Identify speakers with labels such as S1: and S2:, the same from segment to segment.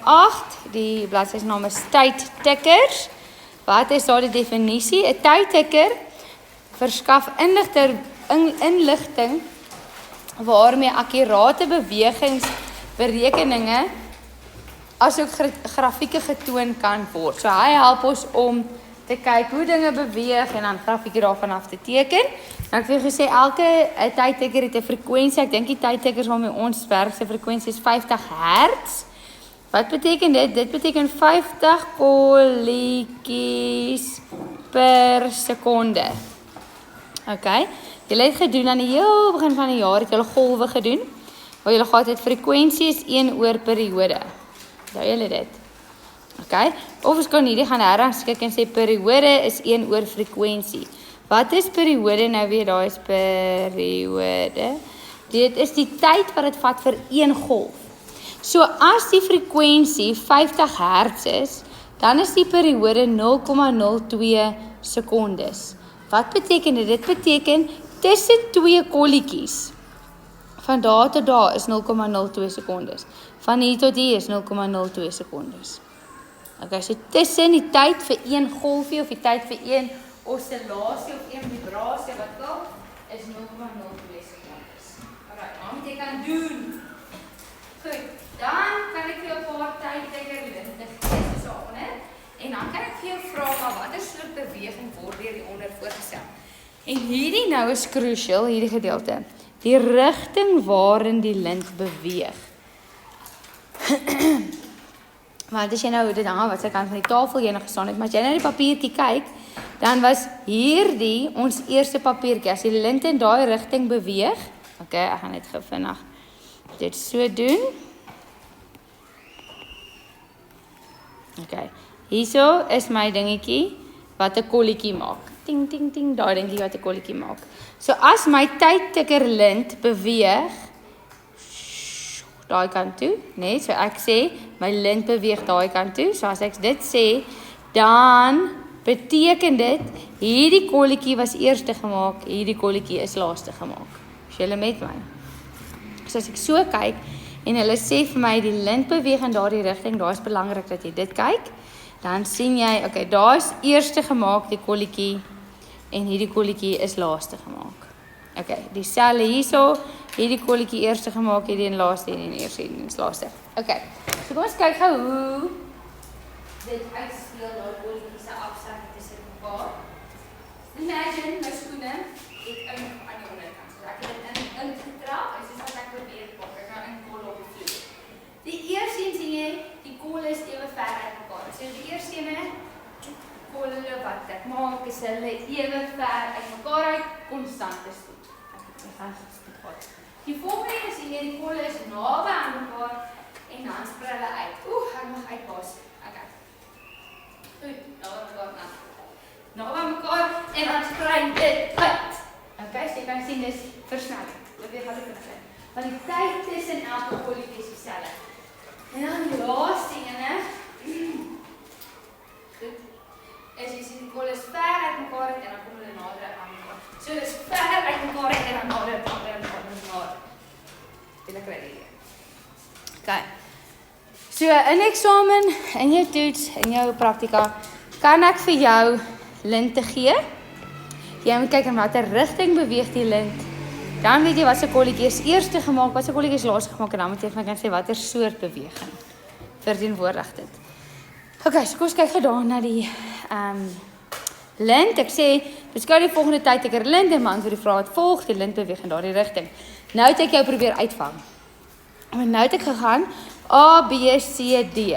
S1: 8, die bladsy se naam is tydtikkers. Wat is daar die definisie? 'n Tydtikker verskaf inligting waarmee akkurate bewegingsberekeninge asook grafieke getoon kan word. So hy help ons om te kyk hoe dinge beweeg en dan grafieke daarvan af te teken. Nou ek het gesê elke tydtikker het 'n frekwensie. Ek dink die tydtikkers waarmee ons werk se frekwensie is 50 Hz. Wat beteken dit? Dit beteken 50 kolletjies per sekonde. Okay. Julle het gedoen aan die heel begin van die jaar het julle golwe gedoen. Waar julle gehad het frekwensie is 1 periode. Onthou julle dit? Okay. Of ons kan hierdie gaan herrangskik en sê periode is 1 frekwensie. Wat is periode nou weer? Daar is periode. Dit is die tyd wat dit vat vir een golf. So as die frekwensie 50 Hz is, dan is die periode 0,02 sekondes. Wat beteken dit? Dit beteken tussen 2 kolletjies van daar tot daar is 0,02 sekondes. Van hier tot hier is 0,02 sekondes. Okay, so tussen die tyd vir een golfie of die tyd vir een oscillasie of een vibrasie wat wel is 0,02 sekondes. Alright, nou moet jy kan doen. Goed, dan kan ek vir jou 'n paar tydtikkerlinte gee so onder en dan kan ek vir jou vra watter soort beweging word deur hieronder voorgestel. En hierdie nou is crucial, hierdie gedeelte. Die rigting waarin die lint beweeg. Want as jy nou dit hang wat sy kant van die tafel jy nog gestaan het, maar as jy nou die papiertjie kyk, dan was hierdie ons eerste papiertjie. As die lint in daai rigting beweeg, okay, ek gaan net gou vinnig dit so doen. Okay, hierso is my dingetjie wat 'n kolletjie maak. Ting ting ting, daai dingetjie wat 'n kolletjie maak. So as my tydtikker lint beweeg daai kant toe, nee, so ek sê my lint beweeg daai kant toe. So as ek dit sê, dan beteken dit hierdie kolletjie was eerste gemaak, hierdie kolletjie is laaste gemaak. Is julle met my? So as ek so kyk en hulle sê vir my die lint beweeg in daardie rigting, daar is belangrik dat jy dit kyk. Dan sien jy, okay, daar is eerste gemaak die kolletjie en hierdie kolletjie is laaste gemaak. Okay, dieselfde hierso, hierdie kolletjie eerste gemaak, hierdie en laaste en die eerste en die laaste. Okay. So kom ons kyk gou hoe dit uitspeel daai kolletjies se afstand tussen mekaar. Imagine my skoene het aan die onderkant. So ek het dit ingetrap en soos wat ek probeer pak, ek nou in kol op die vloer. Die eerste een sien jy, die kolle is ewe ver uit mekaar. So die eerste ene kolle wat ek maak is hulle ewe ver uit mekaar uit konstante spoed. Die volgende een sien jy die kolle is naby aan mekaar en dan sprei hulle uit. Ek mag uitpas. Okay. Goed, naby mekaar dan. Naby mekaar en dan sprei dit uit. Okay, so jy kan sien dis versnelling. Dit weer gaan versnel. Want die tyd tussen elke kolletjie is dieselfde. En dan die laaste ene. Goed. As jy sien die kolle is ver uit mekaar en dan kom hulle nader aan mekaar. So dis ver uit mekaar en dan nader. Okay. So in eksamen, in jou toets, in jou praktika, kan ek vir jou linte gee. Jy moet kyk in watter rigting beweeg die lint. Dan weet jy wat se kolletjie is eerste gemaak, wat se kolletjie is laaste gemaak en dan moet jy vir my kan sê watter soort beweging verteenwoordig dit. Okay, so kom ons kyk gou daar na die lint. Ek sê, beskou die volgende tydtikker lint en antwoord die vraag wat volg, die lint beweeg in daardie rigting. Nou het ek jou probeer uitvang. En nou het ek gegaan A, B, C, D.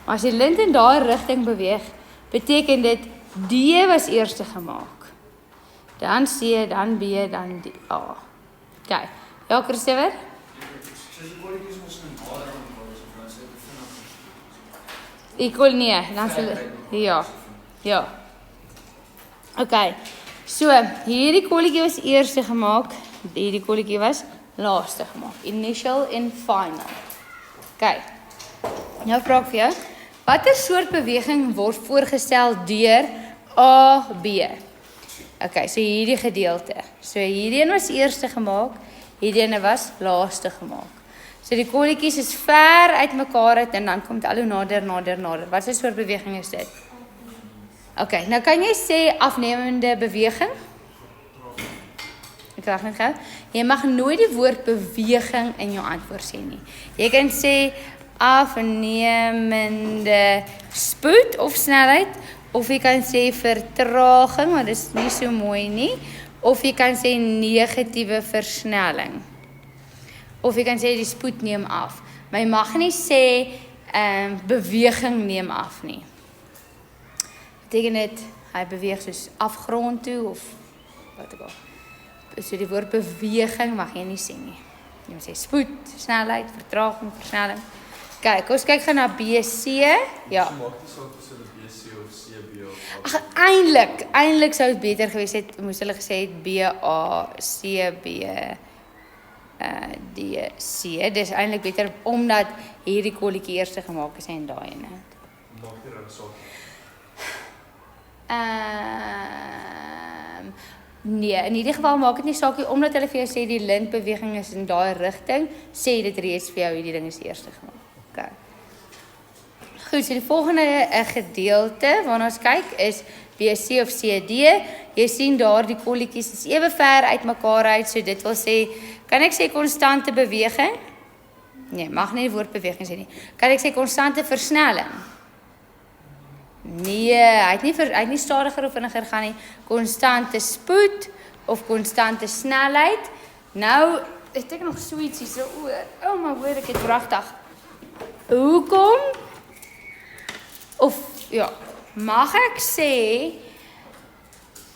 S1: Maar as die lint in daai rigting beweeg, beteken dit D was eerste gemaak. Dan C, dan B, dan D, A. Okay. Ja, Christopher? Ek wil nie, dan sal ja. Ja. Okay. So, hierdie kolletjie was eerste gemaak, hierdie kolletjie was laaste gemaak. Initial en final. Okay. Nou vra ek vir jou, watter soort beweging word voorgestel deur A, B? Okay, so hierdie gedeelte. So hierdie een was eerste gemaak, hierdie een was laaste gemaak. So die kolletjies is ver uit mekaar uit en dan kom dit al hoe nader. Wat 'n soort beweging is dit? Okay, nou kan jy sê afnemende beweging? Ek reg net gou. Jy mag nooit die woord beweging in jou antwoord sê nie. Jy kan sê afnemende spoed of snelheid, of jy kan sê vertraging, want dit is nie so mooi nie, of jy kan sê negatiewe versnelling. Of jy kan sê die spoed neem af. Maar jy mag nie sê beweging neem af nie. Beteken dit hy beweeg soos afgrond toe of wat ook al. So die woord beweging mag jy nie sê nie. Jy moet sê spoed, snelheid, vertraging, versnelling. Kyk, ons kyk gaan na BC. Ja.
S2: Maak nie saak tussen 'n BC of CB of
S1: Ag eintlik sou dit beter gewees het moes hulle gesê het BA, CB, DC. Dis eintlik beter omdat hierdie kolletjie eers gemaak is en daai ene.
S2: maak nie reg saak.
S1: Nee, in hierdie geval maak dit nie saak nie omdat hulle vir jou sê die lintbeweging is in daai rigting, sê dit reeds vir jou hierdie ding is eers gemaak. Okay. Goed, so die volgende gedeelte waarna ons kyk is BC of CD. Jy sien daar die kolletjies is ewe ver uit mekaar uit, so dit wil sê, kan ek sê konstante beweging? Nee, mag nie die woord beweging sê nie. Kan ek sê konstante versnelling? Nee, hy het nie stadiger of vinniger gaan nie. Konstante spoed of konstante snelheid. Nou, ek dink nog so ietsie so oor. Oh my word, ek het pragtig. Hoekom? Of ja, mag ek sê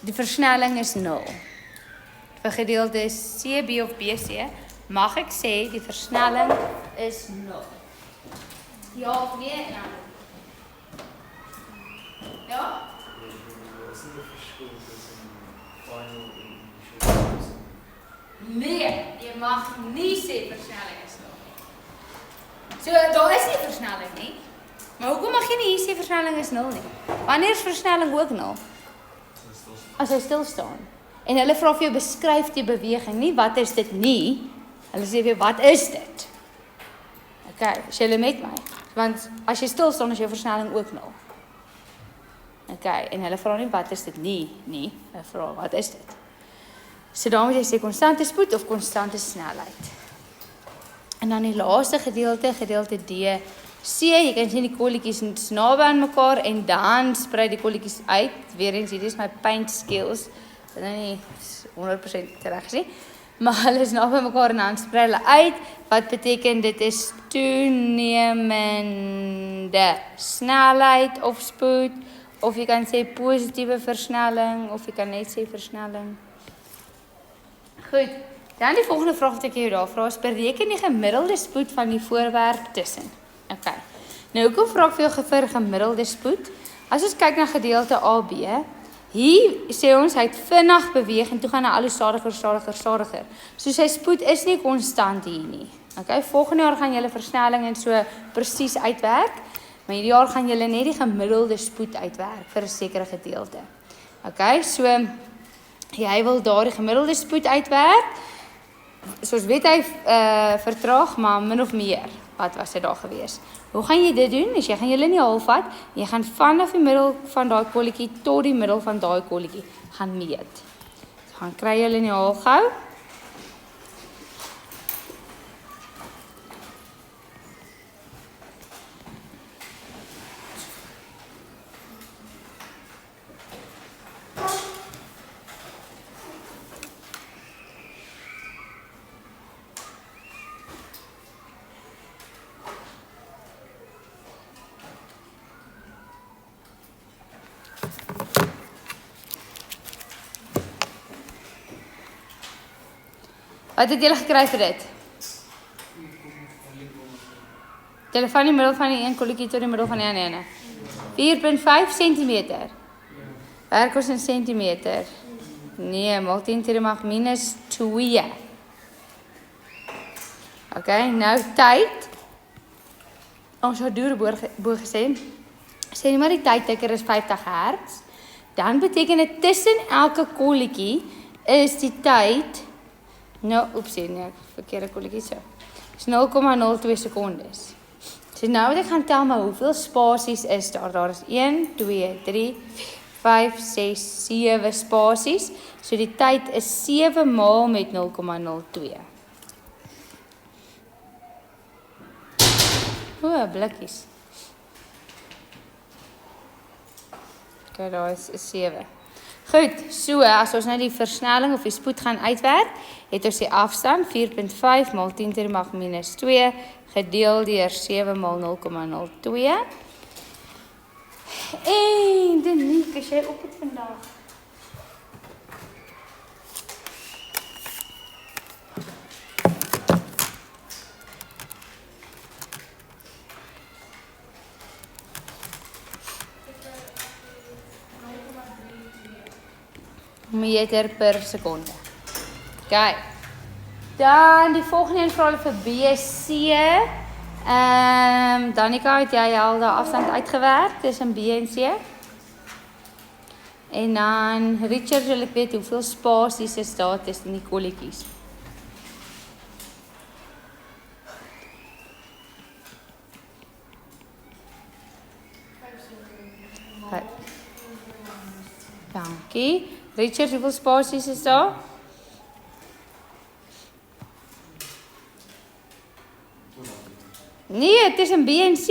S1: die versnelling is 0. Vir gedeeltes CB of BC, mag ek sê die versnelling is 0. Ja of nee? Ja?
S2: Is dit 'n verskil tussen final en initial?
S1: Nee, jy mag nie sê versnelling is 0 nie. So, daar is nie versnelling nie. Maar hoekom mag jy nie hier sê versnelling is 0 nie? Wanneer is versnelling ook 0? As hy stil staan. En hulle vra vir jou beskryf die beweging, nie wat is dit nie. Hulle sê vir jou wat is dit? Okay, is julle met my? Want as jy stil staan is jou versnelling ook 0. Okay, en hulle vra nie wat is dit nie. Hulle vra wat is dit? So dan moet jy sê konstante spoed of konstante snelheid. En dan die laaste gedeelte, gedeelte D. C, jy kan sien die kolletjies is naby aan mekaar en dan sprei die kolletjies uit. Weer eens, hierdie is my paint skills. Dit is nou nie 100% reg nie. Maar hulle is naby mekaar en dan sprei hulle uit. Wat beteken dit is toenemende snelheid of spoed. Of jy kan sê positiewe versnelling of jy kan net sê versnelling. Goed, dan die volgende vraag wat ek jou daar vra is bereken die gemiddelde spoed van die voorwerp tussen. Okay. Nou hoekom vra ek vir jou vir gemiddelde spoed? As ons kyk na gedeelte AB, hier sê ons hy het vinnig beweeg en toe gaan hy al hoe stadiger. So sy spoed is nie konstant hier nie. Okay, volgende jaar gaan julle versnelling en so presies uitwerk, maar hierdie jaar gaan julle net die gemiddelde spoed uitwerk vir 'n sekere gedeelte. Okay, so jy wil daar die gemiddelde spoed uitwerk. Soos weet hy vertraag, maar min of meer. Wat was dit daar gewees? Hoe gaan jy dit doen? Jy gaan julle nie halfvat, jy gaan vanaf die middel van daai kolletjie tot die middel van daai kolletjie gaan meet. So gaan kry julle nie haal gou. Wat het julle gekry vir dit? Julle van die middel van die een kolletjie tot die middel van die ander ene. 4.5 cm. Werk ons in centimeter. Nee, maak 10 to die mag minus 2. Okay, nou tyd. Ons het deur bo gesê. Sê net maar die tydtikker is 50 Hz. Dan beteken dit tussen elke kolletjie is die tyd. Nou, oepsie, nee, verkeerde kolletjie so. Dis 0,02 sekondes. So nou wat ek gaan tel, maar hoeveel spasies is daar? Daar is 1, 2, 3, 5, 6, 7 spasies. So die tyd is 7 maal met 0,02. O, blikkies. Okay, daar is 7. Goed, so as ons nou die versnelling of die spoed gaan uitwerk, het ons die afstand 4.5 maal 10 to die mag minus 2 gedeel deur 7 maal 0,02. En Denique, is jy op het vandag? Meter per sekonde. Okay. Dan die volgende een vra hulle vir BC. Danica, het jy al daai afstand uitgewerk tussen B en C? En dan Richard wil ek weet hoeveel spasies is daar tussen die kolletjies. Dankie. Richard, hoeveel spasies is daar? Nee, tussen B en C.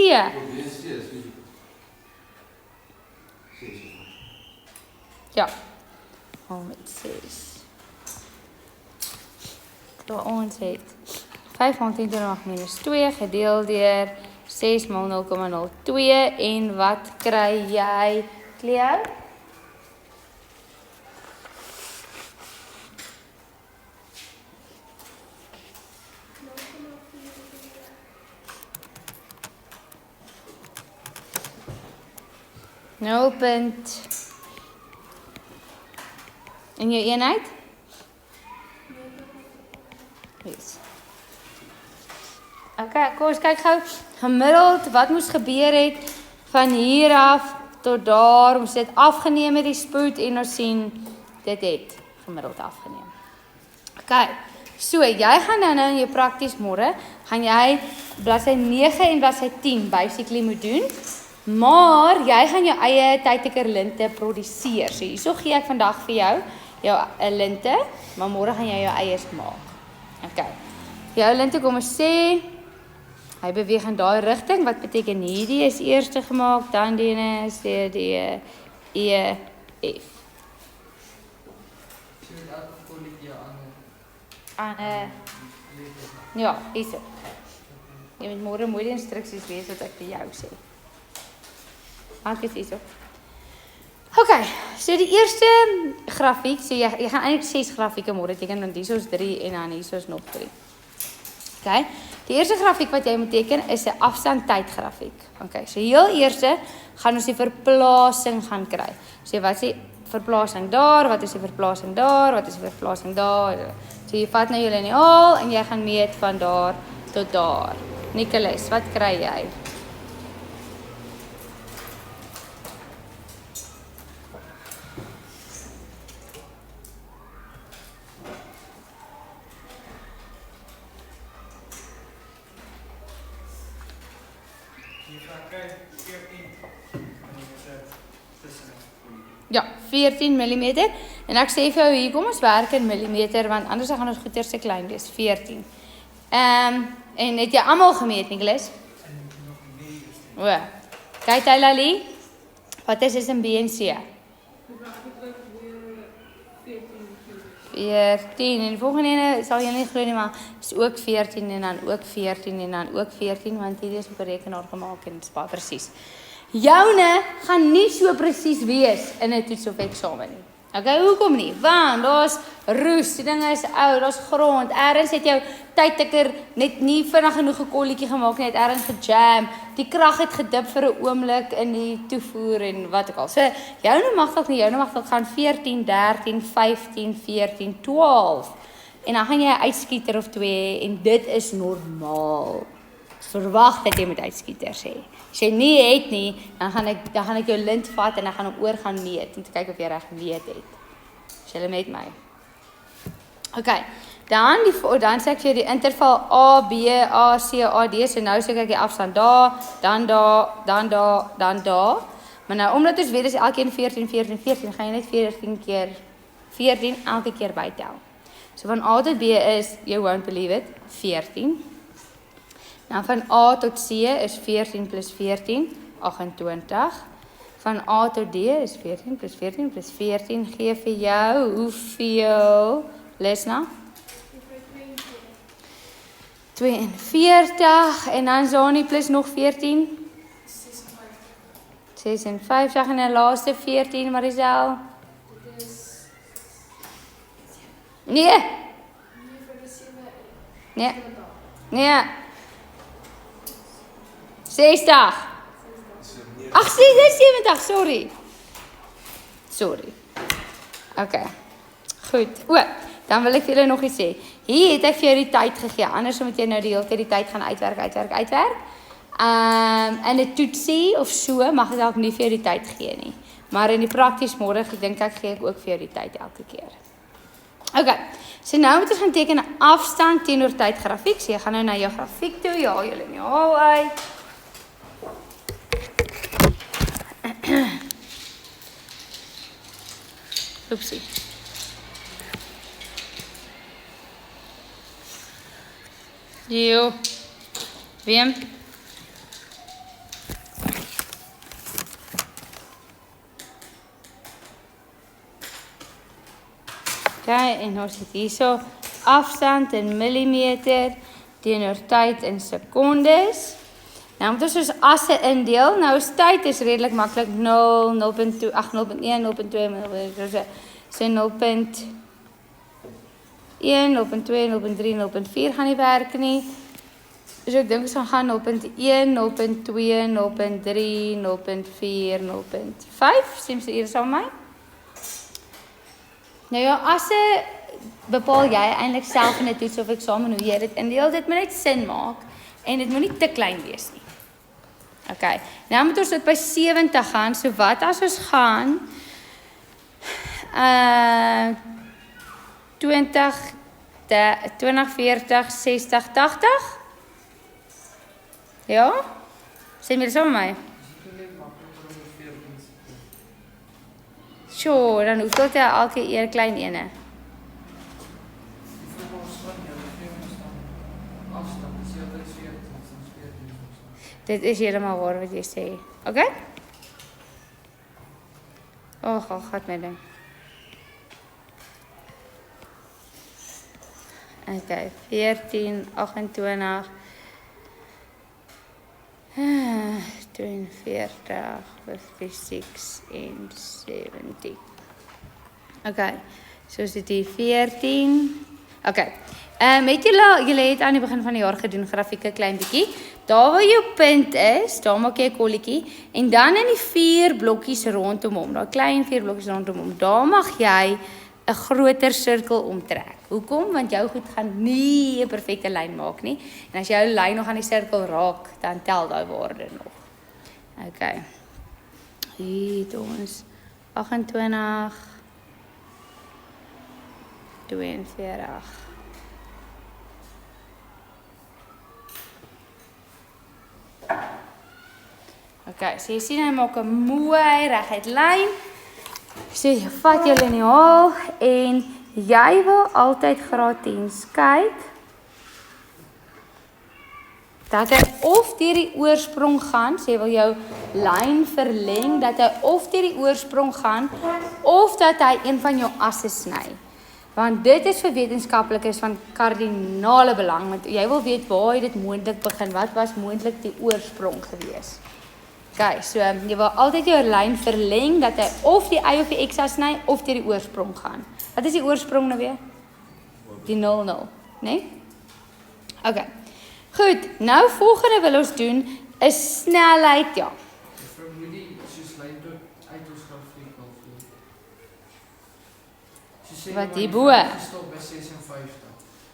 S1: Ja. Met 6. So ons het 5 maal 10 to die mag minus 2 gedeel deur 6 maal 0,02 en wat kry jy, Cleo? En jou eenheid? Yes. Okay, kom ons kyk gou gemiddeld wat moes gebeur het van hier af tot daar. Ons het afgeneem met die spoed en ons sien dit het gemiddeld afgeneem. Okay, so jy gaan nou in jou prakties môre, gaan jy bladsy 9 en bladsy 10 basically moet doen. Maar jy gaan jou eie tydtekerlinte produseer. So hierso gee ek vandag vir jou linte, maar môre gaan jy jou eies maak. Okay. Jou linte, kom ons sê, hy beweeg in daai rigting. Wat beteken hierdie is eerste gemaak, dan die ene, C, D, E, F. Ja, hierso. Jy moet môre mooi die instruksies lees wat ek vir jou sê. Maak dit hierso. Okay, so die eerste grafiek, so jy gaan eintlik 6 grafieke môre teken, want hierso is 3 en dan hierso is nog 3. Okay, die eerste grafiek wat jy moet teken is 'n afstand-tyd-grafiek. Okay, so heel eerste gaan ons die verplasing gaan kry. So wat is die verplasing daar, wat is die verplasing daar, wat is die verplasing daar. So jy vat nou jou liniaal en jy gaan meet van daar tot daar. Nicholas, wat kry jy? Ja, 14 mm. En ek sê vir jou hier, kom ons werk in millimeter, want anders gaan ons goeie te klein wees, 14. En het jy almal gemeet, Nicholas? O, kyk jy Lali, wat is in B en C? 14, en die volgende ene sal jy nie glo nie, maar is ook 14 en dan ook 14 en dan ook 14, want hierdie is op 'n rekenaar gemaak en dit is baie presies. Joune gaan nie so presies wees in 'n toets of eksamen nie. Okay, hoekom nie? Want daar's roes, die ding is oud, daar's grond. Ergens het jou tydtikker net nie vinnig genoeg 'n kolletjie gemaak nie, het ergens gejam. Die krag het gedip vir 'n oomblik in die toevoer en wat ook al. So joune mag dalk nie, joune mag dalk gaan 14, 13, 15, 14, 12. En dan gaan jy 'n uitskieter of 2 en dit is normaal. Verwag dat jy met uitskieters hê. As jy nie het nie, dan gaan ek jou lint vat en dan gaan ek oor gaan meet om te kyk of jy reg gemeet het. Is julle met my? Okay. Dan sê ek vir jou die interval A, B, A, C, A, D. So nou soek ek die afstand daar, dan daar, dan daar, dan daar. Maar nou omdat ons weet is elkeen 14, 14, 14, gaan jy net 14 keer 14 elke keer bytel. So van A tot B is, you won't believe it, 14. Nou van A tot C is 14 plus 14, 28. Van A tot D is 14 plus 14 plus 14, gee vir jou hoeveel, Lesna? 42, en dan Zani plus nog 14? 56, en die laaste 14, Marisel? Nee. Nee. Nee. 60. Ag, 70, sorry. Okay. Goed. Dan wil ek vir julle nog iets sê. Hier het ek vir jou die tyd gegee. Anders moet jy nou die hele tyd die tyd gaan uitwerk. In 'n toetsie of so mag ek dalk nie vir jou die tyd gee nie. Maar in die prakties môre, ek dink ek gee ek ook vir jou die tyd elke keer. Okay. So nou moet ons gaan teken 'n afstand teenoor tyd grafiek. So jy gaan nou na jou grafiek toe. Ja, julle in die haal uit. Oepsie. Jo. Wem? Okay, en ons het hierso afstand in millimeter teenoor tyd in sekondes. Nou moet ons soos asse indeel. Nou is tyd is redelik maklik 0, 0.2, 0.1, 0.2, so 0.1, 0.2, 0.3, 0.4 gaan nie werk nie. So ek dink ons gaan 0.1, 0.2, 0.3, 0.4, 0.5. Sien jy hier saam met my? Nou ja, asse bepaal jy eintlik self in 'n toets of eksamen hoe jy dit indeel. Dit moet net sin maak en dit moet nie te klein wees nie. Okay, nou moet ons dit by 70 gaan, so wat as ons gaan 20, 40, 60, 80? Ja? Sien jy saam met my? Sure, dan hoeveel jy elke eer klein ene? Dit is helemaal waar wat jy sê. Oké? Gaat my ding. Oké, 14, 28, 42, 56 en 70. Oké, so is dit hier 14. Oké. Met julle het aan die begin van die jaar gedoen grafieke klein bietjie. Daar waar jou punt is, daar maak jy 'n kolletjie en dan in die 4 blokkies rondom hom, daai klein 4 blokkies rondom hom, daar mag jy 'n groter sirkel omtrek. Hoekom? Want jou goed gaan nie 'n perfekte lyn maak nie. En as jou lyn nog aan die sirkel raak, dan tel daai waarde nog. Okay. Hier het ons 28 42. Okay, so jy sien hy maak 'n mooi reguit lyn. So jy vat jou liniaal en jy wil altyd graad 10 kyk dat hy of deur die oorsprong gaan, so jy wil jou lyn verleng dat hy of deur die oorsprong gaan of dat hy een van jou asse sny. Want dit is vir wetenskaplikes van kardinale belang, want jy wil weet waar het dit moontlik begin, wat was moontlik die oorsprong gewees. Okay, so jy wil altyd jou lyn verleng dat hy of die y of die x sny of deur die oorsprong gaan. Wat is die oorsprong nou weer? Die 0,0, né? Okay. Goed, nou volgende wil ons doen is snelheid, ja. Wat die bo?
S2: Stop by 56.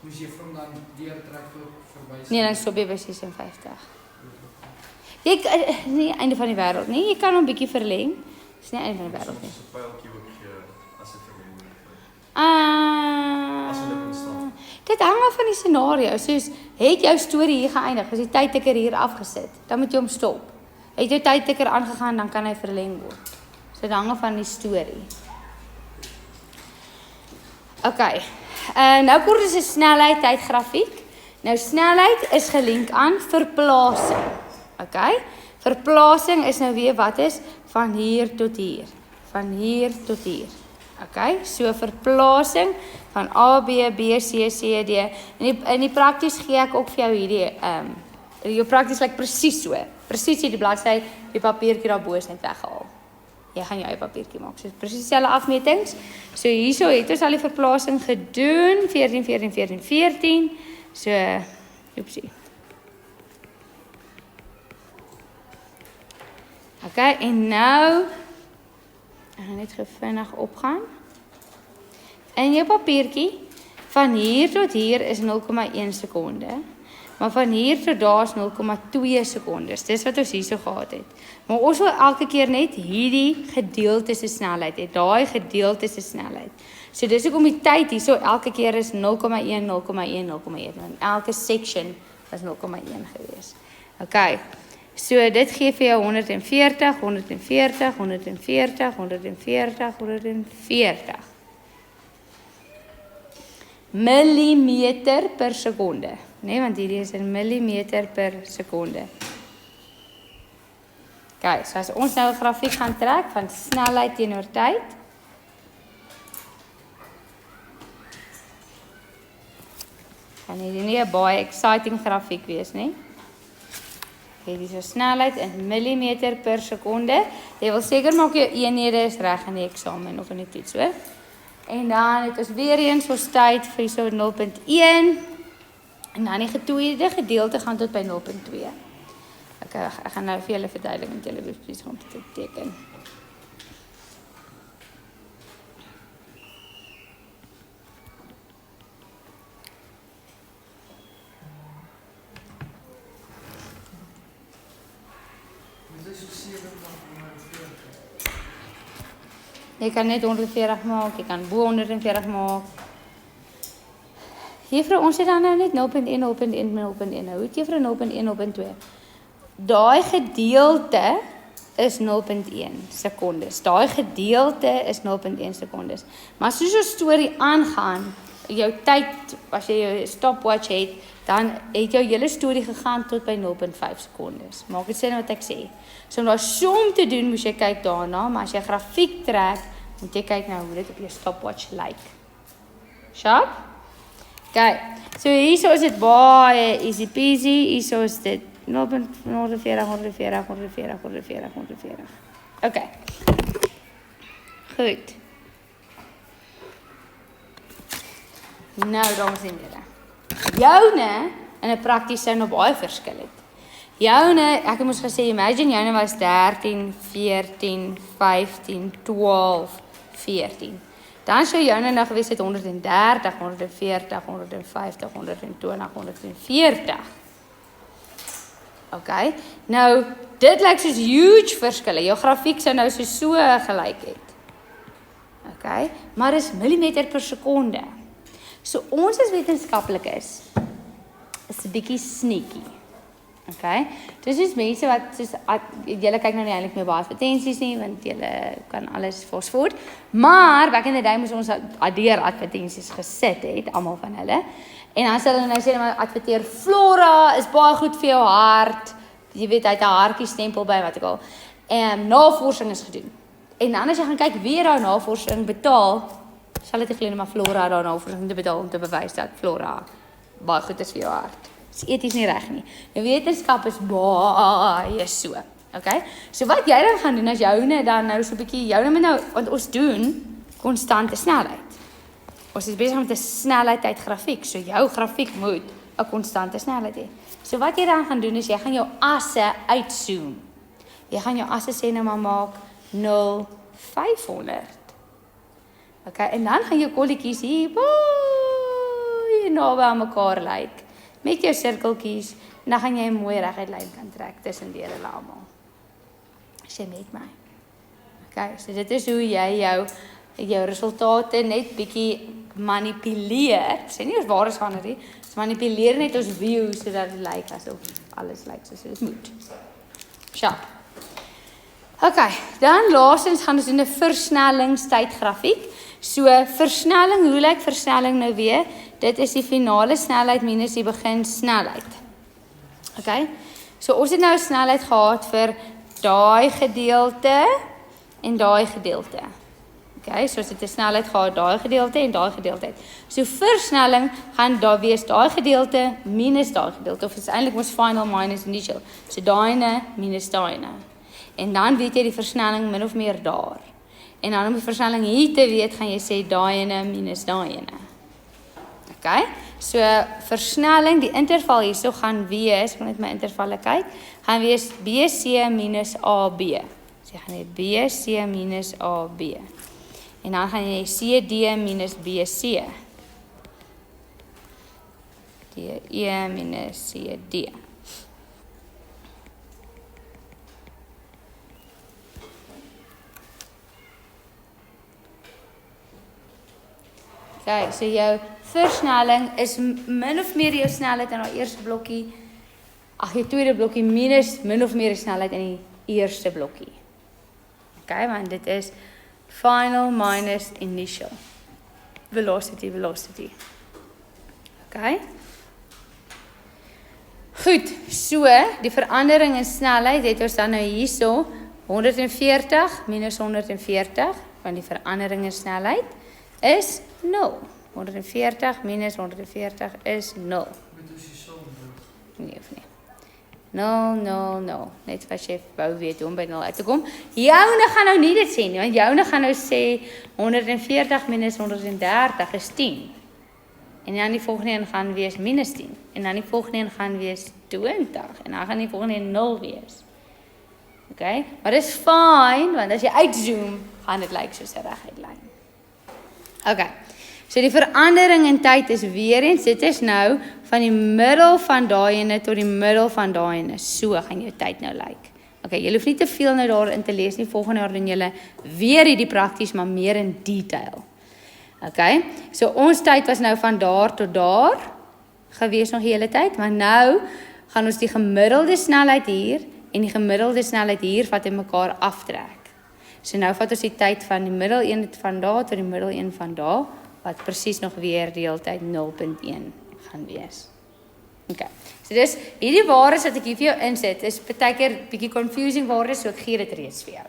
S2: Moes jy van dan deurtrek tot verby?
S1: Nee, dan stop jy by 56. Jy nie einde van die wêreld nie. Jy kan hom 'n bietjie verleng. Dis nie einde van die wêreld nie.
S3: So 'n pyltjie ook as dit verleng word.
S1: As
S3: hulle instaan.
S1: Dit hang af van die scenario, soos, het jou storie hier geëindig, is die tydtikker hier afgesit, dan moet jy hom stop. Het jou tydtikker aangegaan, dan kan hy verleng word. So dit hang af van die storie. Ok, nou kort is 'n snelheid tydgrafiek. Nou snelheid is gelink aan verplasing. Ok, verplasing is nou weer wat is, van hier tot hier, van hier tot hier. Ok, so verplasing van A, B, B, C, C, D. In die prakties gee ek ook vir jou hierdie, jou prakties lyk presies so. Presies hierdie bladsy, die papiertjie daarbo is net weggehaal. Jy gaan jou eie papiertjie maak. So presies dieselfde afmetings. So hierso het ons al die verplasing gedoen, 14, 14, 14, 14. So, oepsie. Ok, en nou, ek gaan net vinnig opgaan. In jou papiertjie, van hier tot hier is 0,1 sekonde, maar van hier tot daar is 0,2 sekondes. Dis wat ons hierso gehad het. Maar ons wil elke keer net hierdie gedeelte se snelheid hê, daai gedeelte se snelheid. So dis hoekom die tyd hierso elke keer is 0,1, 0,1, 0,1. En elke section was 0,1 gewees. Ok. So dit gee vir jou 140, 140, 140, 140, 140. Millimeter per sekonde. Nee, want hierdie is in millimeter per sekonde. Ok, so as ons nou 'n grafiek gaan trek van snelheid teenoor tyd. Kan hierdie nie 'n baie exciting grafiek wees, nie? Hierdie is jou snelheid in millimeter per sekonde. Jy wil seker maak jou eenhede is reg in die eksamen of in die toets, hoor. En dan het ons weer eens ons tyd vir so 0.1. En dan die getweede gedeelte gaan tot by 0.2. Ek gaan nou vir julle verduidelik met julle bespreek om te teken. Jy kan net 140 maak, jy kan bo 140 maak. Juffrou, ons het dan nou net 0.1, 0.1, 0.1. Nou het juffrou 0.1, 0.2. Daai gedeelte is 0.1 sekondes. Daai gedeelte is 0.1 sekondes. Maar soos ons storie aangaan, jou tyd, as jy jou stopwatch het, dan het jou hele storie gegaan tot by 0.5 sekondes. Maak dit sin wat ek sê. So om daai som te doen, moet jy kyk daarna, maar as jy 'n grafiek trek, moet jy kyk na hoe dit op jou stopwatch lyk. Sharp? Okay, so hierso is dit baie easy peasy, hierso is dit 0.140, 140, 140, 140, 140. Okay. Goed. Nou, dames en here. Joune in 'n prakties sou nog baie verskil het. Joune, ek het mos gesê, imagine joune was 13, 14, 15, 12, 14. Dan sou joune nou gewees het 130, 140, 150, 120, 140. Ok, nou, dit lyk soos huge verskille. Jou grafiek sou nou so gelyk het. Ok, maar dis millimeter per sekonde. So ons as wetenskaplikes is 'n bietjie sneaky. Ok, dis is mense wat, soos, julle kyk nou nie eintlik meer baie advertensies nie, want julle kan alles fast forward, maar back in the day moes ons addeer advertensies gesit het, almal van hulle, en dan sal hulle nou sê, maar adverteer, Flora is baie goed vir jou hart, jy weet, hy het 'n hartjie stempel by, wat ek al, en navorsing is gedoen, en dan as jy gaan kyk, wie daar navorsing betaal, sal dit geleer maar Flora daar navorsing te betaal, om te bewys dat Flora baie goed is vir jou hart. Dis eties nie reg nie. Nou wetenskap is baie so. Okay? So wat jy dan gaan doen as joune dan nou so 'n bietjie joune moet nou, want ons doen konstante snelheid. Ons is besig met 'n snelheidgrafiek. So jou grafiek moet 'n konstante snelheid hê. So wat jy dan gaan doen is jy gaan jou asse uitzoom. Jy gaan jou asse sê nou maar maak 0, 500. Okay, en dan gaan jou kolletjies hier baie naby aan mekaar lyk. Met jou sirkeltjies, en dan gaan jy 'n mooi reguit lyn kan trek tussen hulle almal. As jy met my. Okay, so dit is hoe jy jou resultate net bietjie manipuleer, sê nie ons waar is van dit, ons manipuleer net ons view sodat dit lyk asof alles lyk soos dit moet. Sharp. Okay, dan laastens gaan ons in 'n versnellingstydgrafiek. So versnelling, hoe lyk versnelling nou weer? Dit is die finale snelheid minus die begin snelheid. Okay? So ons het nou snelheid gehad vir daai gedeelte en daai gedeelte. Okay, so as dit 'n snelheid gehad daai gedeelte en daai gedeelte. So versnelling gaan daar wees daai gedeelte minus daai gedeelte, of is eintlik ons final minus initial. So daaiene minus daaiene. En dan weet jy die versnelling min of meer daar. En dan om die versnelling hier te weet, gaan jy sê daaiene minus daaiene. Okay? So versnelling, die interval hierso gaan wees, ek moet net my intervalle kyk, gaan wees BC minus AB. So jy gaan hê BC minus AB. En dan gaan jy CD minus BC. DE minus CD. Okay, so jou versnelling is min of meer jou snelheid in die eerste blokkie, jou tweede blokkie minus min of meer die snelheid in die eerste blokkie. Okay, want dit is final minus initial. Velocity. Okay. Goed, so die verandering in snelheid het ons dan nou hierso 140 minus 140, want die verandering in snelheid is 0. 140 minus 140 is 0.
S2: Moet ons die som doen?
S1: Nee, of nie. 0. Net as jy wou weet hoe om by 0 uit te kom. Joune gaan nou nie dit sê nie, want joune gaan nou sê 140 minus 130 is 10. En dan die volgende een gaan wees minus 10. En dan die volgende een gaan wees 20. En dan gaan die volgende een 0 wees. Okay? Maar dit is fine, want as jy uitzoom, gaan dit lyk soos 'n reguit lyn. Okay. So die verandering in tyd is weer eens, dit is nou van die middel van daai ene tot die middel van daai ene. So gaan jou tyd nou lyk. Okay, julle hoef nie te veel nou daarin te lees nie. Volgende jaar doen julle weer hierdie prakties, maar meer in detail. Okay, so ons tyd was nou van daar tot daar gewees nog die hele tyd, maar nou gaan ons die gemiddelde snelheid hier en die gemiddelde snelheid hier vat in mekaar aftrek. So nou vat ons die tyd van die middel een van daar tot die middel een van daar, wat presies nog weer die hele tyd 0.1 gaan wees. Okay, so dis hierdie waardes wat ek hier vir jou insit, is partykeer bietjie confusing waardes, so ek gee dit reeds vir jou.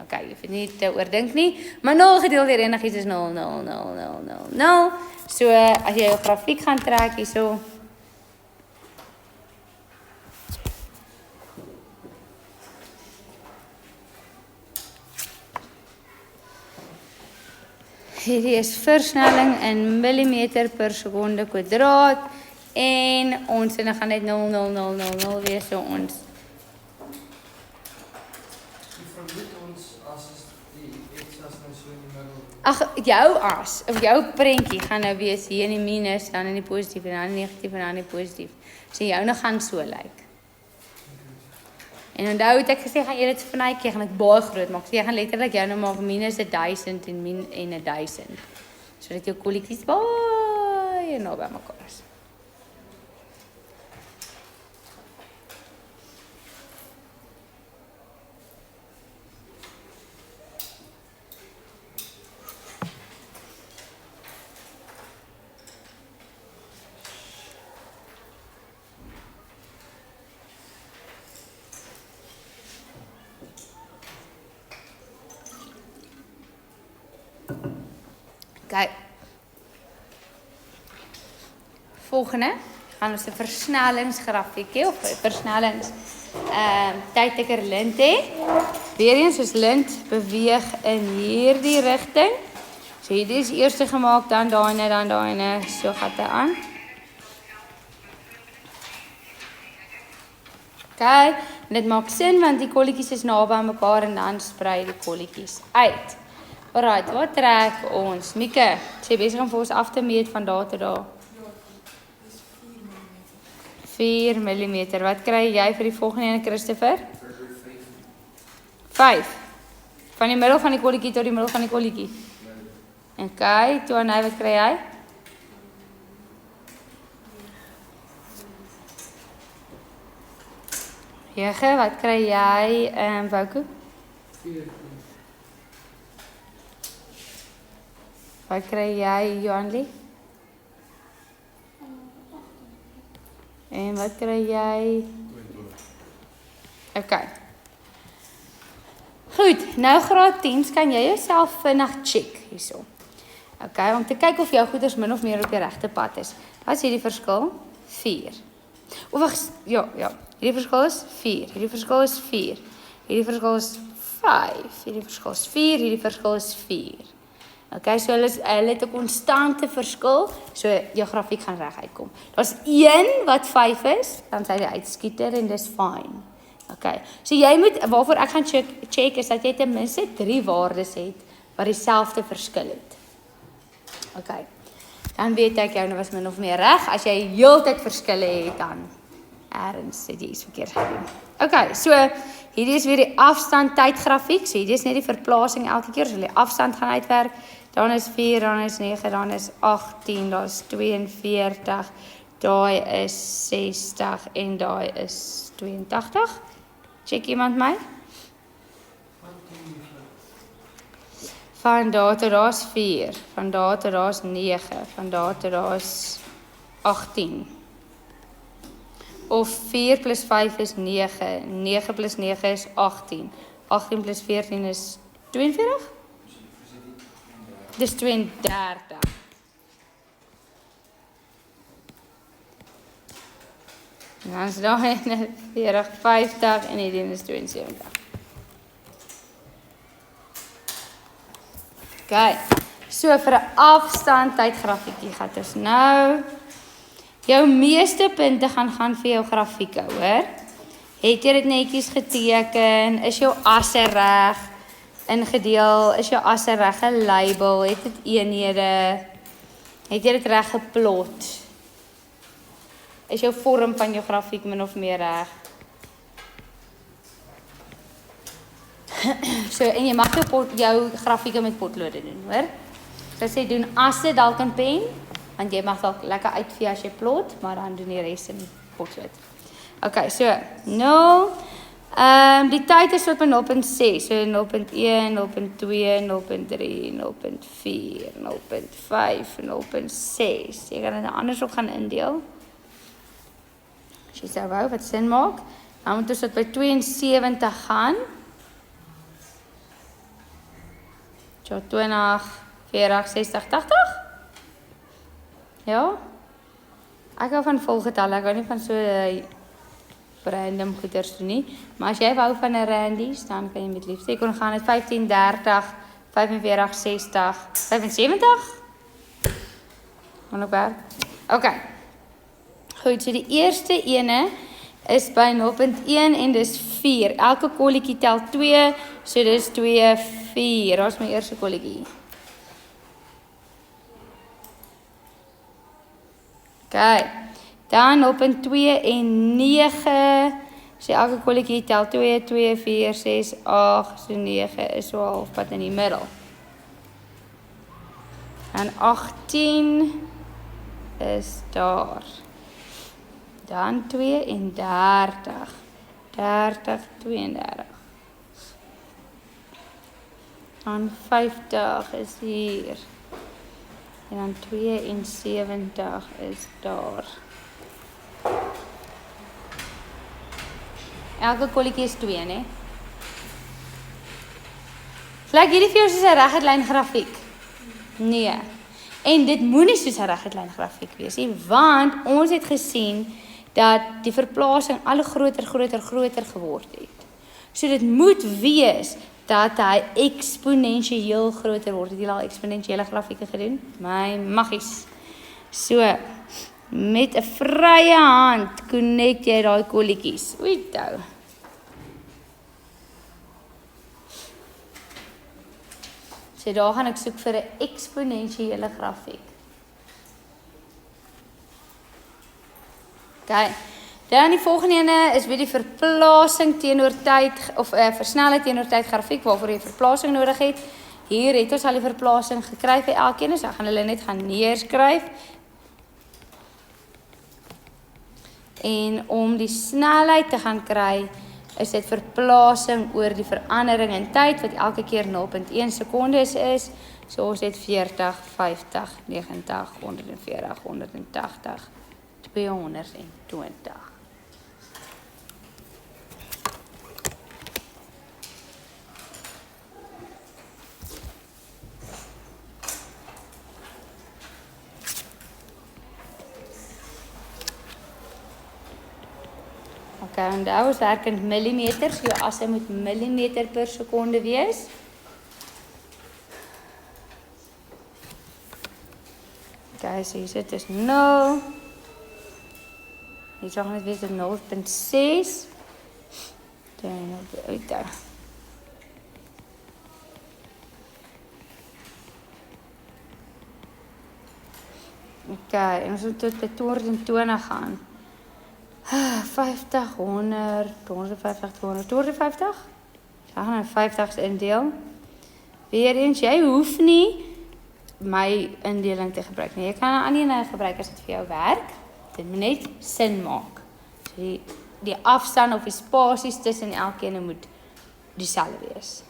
S1: Okay, jy hoef nie te oordink nie, maar 0 gedeel deur enigiets is 0. So as jy jou grafiek gaan trek hierso, hierdie is versnelling in millimeter per sekonde kwadraat en ons en dan gaan net 0 wees, so ons ag, jou as, of jou prentjie gaan nou wees hier in die minus, dan in die positief, en dan in die negatief, en dan in die positief. So jou nou gaan so lyk. En onthou het ek gesê, gaan jy dit vernyk, jy gaan dit baie groot maak. So jy gaan letterlik jou nou maak minus 1000 en min en 1000. So dat jou kolletjies baie naby mekaar is. Okay. Volgende gaan ons 'n versnellingsgrafiek of versnellings tydtikker lint hê. Weereens ons lint beweeg in hierdie rigting. So hierdie is eers gemaak, dan daai, so gaan dit aan. Okay, en dit maak sin want die kolletjies is naby aan mekaar en dan sprei die kolletjies uit. Alright, wat trek ons? Mieke, sy besig om vir ons af te meet van daar tot daar. 4 mm. Wat kry jy vir die volgende ene, Christopher? 5. Van die middel van die kolletjie tot die middel van die kolletjie. Okay, Tuanay, wat kry jy? Jege, wat kry jy, Wouko?
S2: 4.
S1: Wat kry jy, Johanlie? En wat kry jy?
S2: 22.
S1: Okay. Goed, nou graad 10 kan jy jouself vinnig check hierso. Okay, om te kyk of jou goeders min of meer op die regte pad is. Wat is hierdie verskil? 4. Of wag, ja. Hierdie verskil is 4. Hierdie verskil is 4. Hierdie verskil is 5. Hierdie verskil is 4. Hierdie verskil is 4. Okay, so hulle het 'n konstante verskil, so jou grafiek gaan reg uitkom. Daar's een wat 5 is, dan sê jy uitskieter en dis fine. Okay. So jy moet waarvoor ek gaan check is dat jy ten minste 3 waardes het wat dieselfde verskil het. Okay. Dan weet ek jou nou was min of meer reg. As jy heeltyd verskille het, dan erns het jy iets verkeerd gedoen. Okay, so hierdie is weer die afstand tydgrafiek. So hierdie is net die verplasing elke keer, so die afstand gaan uitwerk. Dan is 4, dan is 9, dan is 18, daar is 42, daai is 60 en daai is 82. Check iemand my? Van daar tot daar is 4, van daar tot daar is 9, van daar tot daar is 18. Of 4 plus 5 is 9, 9 plus 9 is 18, 18 plus 14 is 42? Dis 32. En dan is daar 40, 50 en hierdie is 72. Okay, so vir 'n afstand tydgrafiekie gaan ons nou jou meeste punte gaan vir jou grafieke, hoor. Het jy dit netjies geteken? Is jou asse reg ingedeel? Is jou asse reg gelabel? Het dit eenhede? Het jy dit reg geplot? Is jou vorm van jou grafiek min of meer reg? So, en jy mag jou grafieke met potlode doen, hoor. So sê doen asse dalk in pen, want jy mag dalk lekker uitvee as jy plot, maar dan doen die res in potlood. Okay, so 0. Die tyd is op 0.6, so 0.1, 0.2, 0.3, 0.4, 0.5, 0.6. Jy kan dit anders ook gaan indeel. As jy sou wou, wat sin maak. Dan moet ons tot by 72 gaan. So 20, 40, 60, 80? Ja? Ek hou van volgetalle, ek hou nie van so random goeders doen nie. Maar as jy wou van 'n randies, dan kan jy met liefde. Jy kon gaan met 15, 30, 45, 60, 75. Kan ook werk. Okay. Goed, so die eerste ene is by 0.1 en dis 4. Elke kolletjie tel 2, so dis 2, 4. Daar's my eerste kolletjie. Okay. Dan 0.2 en 9, so elke kolletjie tel 2, 2, 4, 6, 8, so 9 is so halfpad in die middel. En 18 is daar. Dan 32, 30, 32. Dan 50 is hier. En dan 72 is daar. Elke kolletjie is 2, né? Lyk hierdie vir jou soos 'n reguit lyn grafiek? Nee. En dit moenie soos 'n reguit lyn grafiek wees nie, want ons het gesien dat die verplasing al groter geword het. So dit moet wees dat hy eksponensieel groter word. Het jy al eksponensiële grafieke gedoen? My maggies. So, met 'n vrye hand connect jy daai kolletjies. Oei, toe. So daar gaan ek soek vir 'n eksponensiële grafiek. Okay. Dan die volgende ene is weer die verplasing teenoor tyd of versnelling teenoor tyd grafiek waarvoor jy verplasing nodig het. Hier het ons al die verplasing gekry vir elkeen, so ek gaan hulle net gaan neerskryf. En om die snelheid te gaan kry, is dit verplasing oor die verandering in tyd, wat elke keer 0.1 sekondes is. So ons het 40, 50, 90, 140, 180, 220. Okay, onthou ons werk in millimeters, so jou asse moet millimeter per sekonde wees. Okay, so hier sit is 0. Hier gaan dit wees 0.6. Dan uit daar. Okay, en ons moet tot by 220 gaan. 50, 100, 150, 200, 250. So gaan nou 50's indeel. Weereens, jy hoef nie my indeling te gebruik nie. Jy kan 'n ander gebruik as dit vir jou werk. Dit moet net sin maak. So die afstand of die spasies tussen elkeen moet dieselfde wees.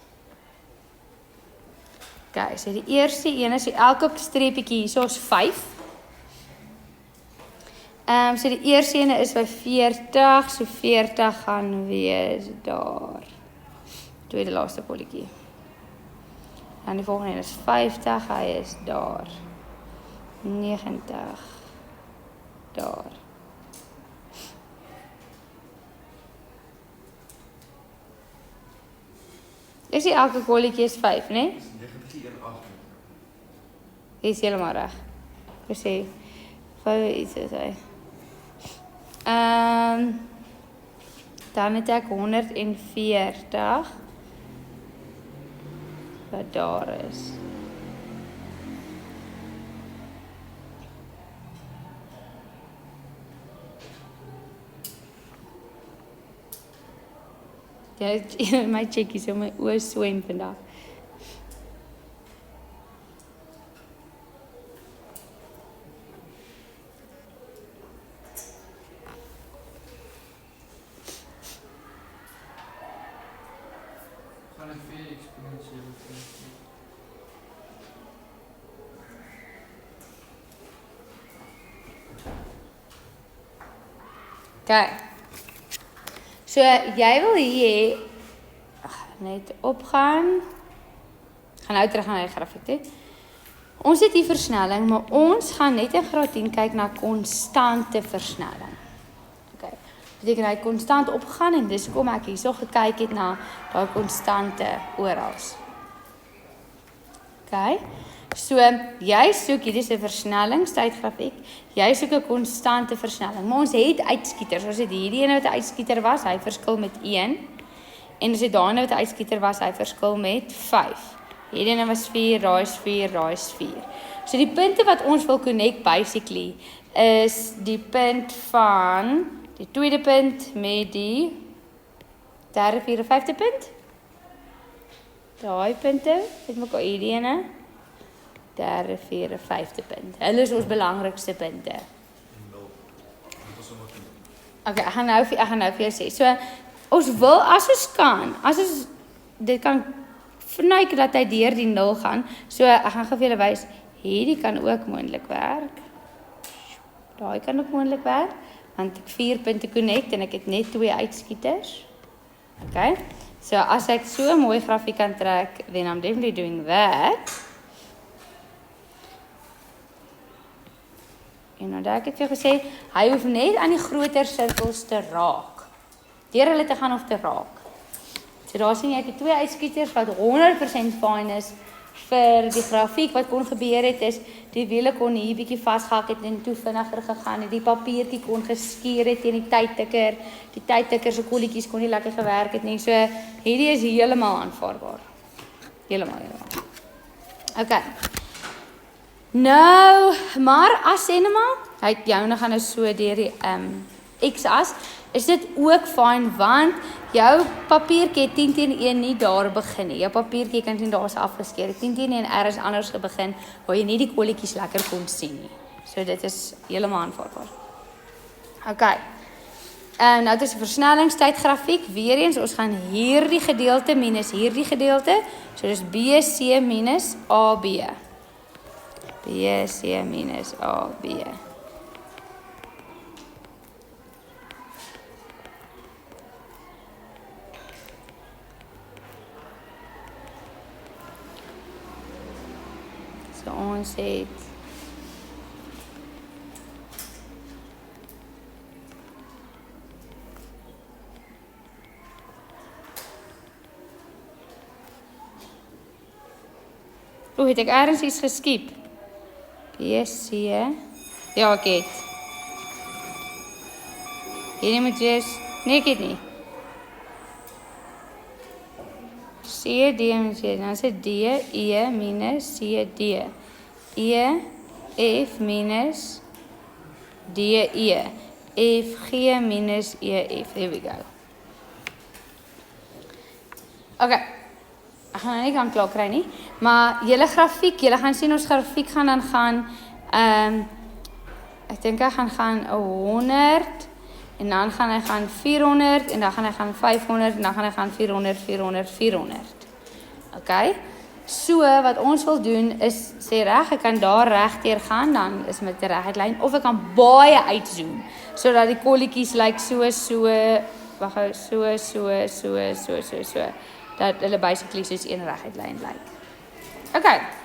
S1: Okay, so die eerste een is elke streepietjie hierso is 5. So die eerste ene is by 40, so 40 gaan wees daar. Tweede laaste kolletjie. En die volgende ene is 50, hy is daar. 90, daar. Is die elke kolletjie is 5, né?
S2: 9.18.
S1: Is helemaal reg. Ek sê 5 iets is hy. Dan het ek 140 wat daar is. Ja, my checkie so my oë swem vandag.
S2: Gaan ek vir eksponensiële funksie.
S1: Okay. So jy wil hier net opgaan. Gaan nou terug na die grafiek toe. Ons het hier versnelling, maar ons gaan net in graad 10 kyk na konstante versnelling. Okay. Beteken hy konstant opgaan en dis hoekom ek hierso gekyk het na daai konstante oral. Okay. So jy soek hier dis 'n versnellingstydgrafiek. Jy soek 'n konstante versnelling. Maar ons het uitskieters. Ons het hierdie ene wat 'n uitskieter was, hy verskil met 1. En ons het daai wat 'n uitskieter was, hy verskil met 5. Hierdie ene was 4, daai is 4, daai is 4. So die punte wat ons wil connect basically is die punt van die tweede punt met die derde, vierde, vyfde punt. Daai punte, het mekaar hierdie ene. Derde, vierde, vyfde punt. Hulle is ons belangrikste punte. Okay, ek gaan nou vir jou sê. So ons wil as ons kan, as ons dit kan vernuik dat hy deur die 0 gaan. So ek gaan gou vir julle wys, hierdie kan ook moontlik werk. Daai kan ook moontlik werk, want ek 4 punte connect en ek het net 2 uitskieters. Okay. So as ek so 'n mooi grafiek kan trek, then I'm definitely doing that. En nou daar ek het vir jou gesê, hy hoef net aan die groter sirkels te raak. Deur hulle te gaan of te raak. So daar sien jy ek het 2 uitskieters wat 100% fine is vir die grafiek. Wat kon gebeur het is, die wiele kon hier bietjie vasgehak het en toe vinniger gegaan het. Die papiertjie kon geskeur het teen die tydtikker. Die tydtikker se kolletjies kon nie lekker gewerk het nie. So hierdie is heeltemal aanvaarbaar. Heeltemal. Okay. Nou, maar as sê net maar, hy het jou nou gaan so deur die x-as. is dit ook fyn, want jou papiertjie het 10-1 nie daar begin nie. Jou papiertjie kan sien daar is afgeskeer. 10-1 ergens anders begin, waar jy nie die kolletjies lekker kon sien nie. So dit is heeltemal aanvaardbaar. Okay. Nou dis 'n versnellingstydgrafiek. Weereens ons gaan hierdie gedeelte minus hierdie gedeelte. So dis BC minus AB. BC minus AB. So ons het het ek ergens iets geskiep? BC. Ja, ek het. Hierdie moet jy nee, ek het nie. CD moet jy, dan is dit D, E minus CD. E, F minus D, E. F, G minus E, F. There we go. Okay. Ek gaan nou nie kan klaar kry nie, maar julle grafiek, julle gaan sien ons grafiek gaan dan gaan, ek dink hy gaan 100, en dan gaan hy gaan 400, en dan gaan hy gaan 500, en dan gaan hy gaan 400, 400, 400. Okay? So, wat ons wil doen is, sê reg, ek kan daar regteer gaan, dan is met die reguit lyn, of ek kan baie uitzoom, sodat die kolletjies lyk wag gou, so, dat hulle basically soos een reguit lyn lyk. Okay.